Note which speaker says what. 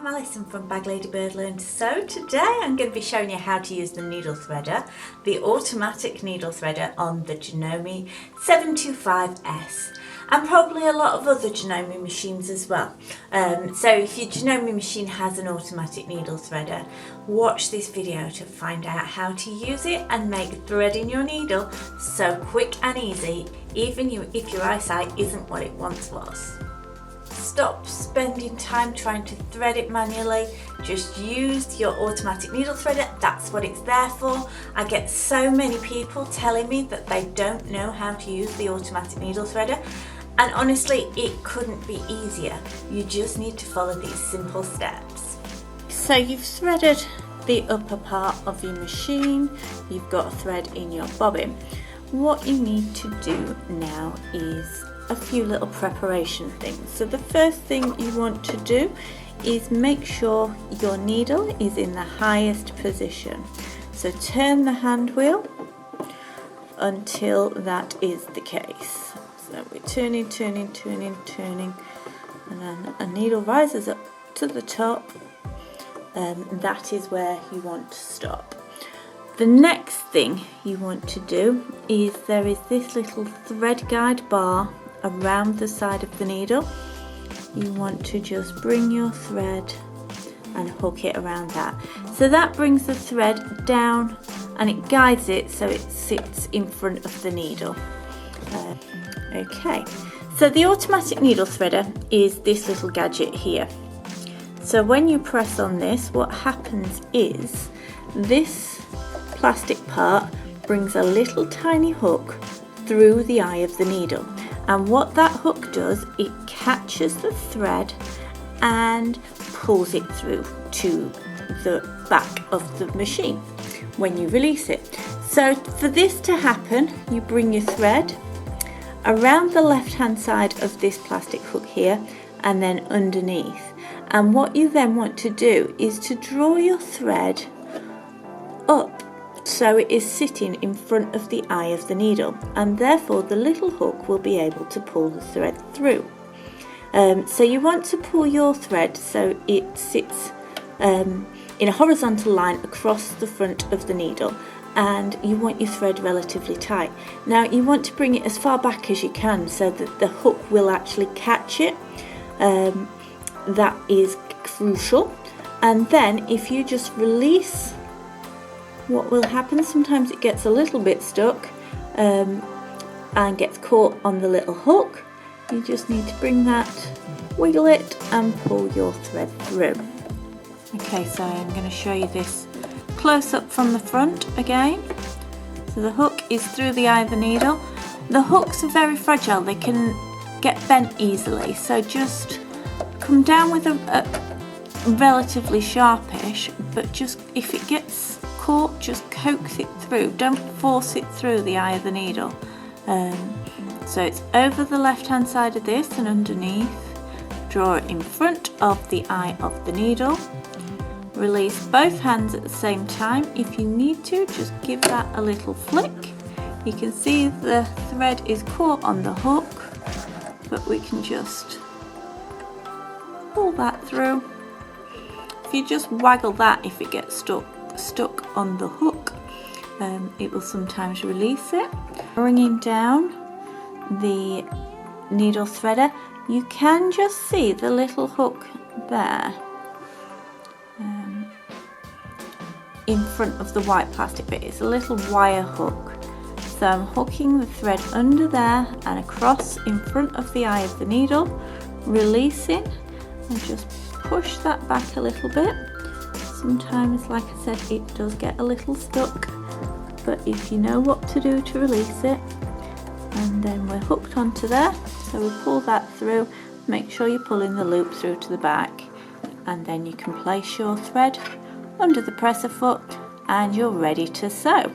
Speaker 1: I'm Alison from Bag Lady Bird Learn to Sew. Today I'm going to be showing you how to use the needle threader, the automatic needle threader on the Janome 725S, and probably a lot of other Janome machines as well. So if your Janome machine has an automatic needle threader, watch this video to find out how to use it and make threading your needle so quick and easy, even if your eyesight isn't what it once was. Stop spending time trying to thread it manually. Just use your automatic needle threader. That's what it's there for. I get so many people telling me that they don't know how to use the automatic needle threader, and honestly it couldn't be easier. You just need to follow these simple steps. So you've threaded the upper part of your machine, you've got a thread in your bobbin. What you need to do now is a few little preparation things. So the first thing you want to do is make sure your needle is in the highest position. So turn the hand wheel until that is the case. So we're turning, and then a needle rises up to the top, and that is where you want to stop. The next thing you want to do is there is this little thread guide bar around the side of the needle. You want to just bring your thread and hook it around that. So that brings the thread down and it guides it so it sits in front of the needle. Okay, so the automatic needle threader is this little gadget here. So when you press on this, what happens is this plastic part brings a little tiny hook through the eye of the needle. And what that hook does, it catches the thread and pulls it through to the back of the machine when you release it. So for this to happen, you bring your thread around the left hand side of this plastic hook here and then underneath. And what you then want to do is to draw your thread up so it is sitting in front of the eye of the needle, and therefore the little hook will be able to pull the thread through. So you want to pull your thread so it sits in a horizontal line across the front of the needle, and you want your thread relatively tight. Now you want to bring it as far back as you can so that the hook will actually catch it. That is crucial. And then if you just release, what will happen, sometimes it gets a little bit stuck and gets caught on the little hook. You just need to bring that, wiggle it and pull your thread through. Okay, so I'm going to show you this close up from the front again. So the hook is through the eye of the needle. The hooks are very fragile, they can get bent easily, so just come down with a relatively sharpish, but just if it gets caught, just coax it through, don't force it through the eye of the needle. So it's over the left hand side of this and underneath. Draw it in front of the eye of the needle. Release both hands at the same time. If you need to, just give that a little flick. You can see the thread is caught on the hook, but we can just pull that through. If you just waggle that, if it gets stuck on the hook, it will sometimes release it. Bringing down the needle threader, you can just see the little hook there in front of the white plastic bit. It's a little wire hook. So I'm hooking the thread under there and across in front of the eye of the needle, releasing, and just push that back a little bit. Sometimes, like I said, it does get a little stuck, but if you know what to do to release it, and then we're hooked onto there, so we pull that through. Make sure you're pulling the loop through to the back, and then you can place your thread under the presser foot and you're ready to sew.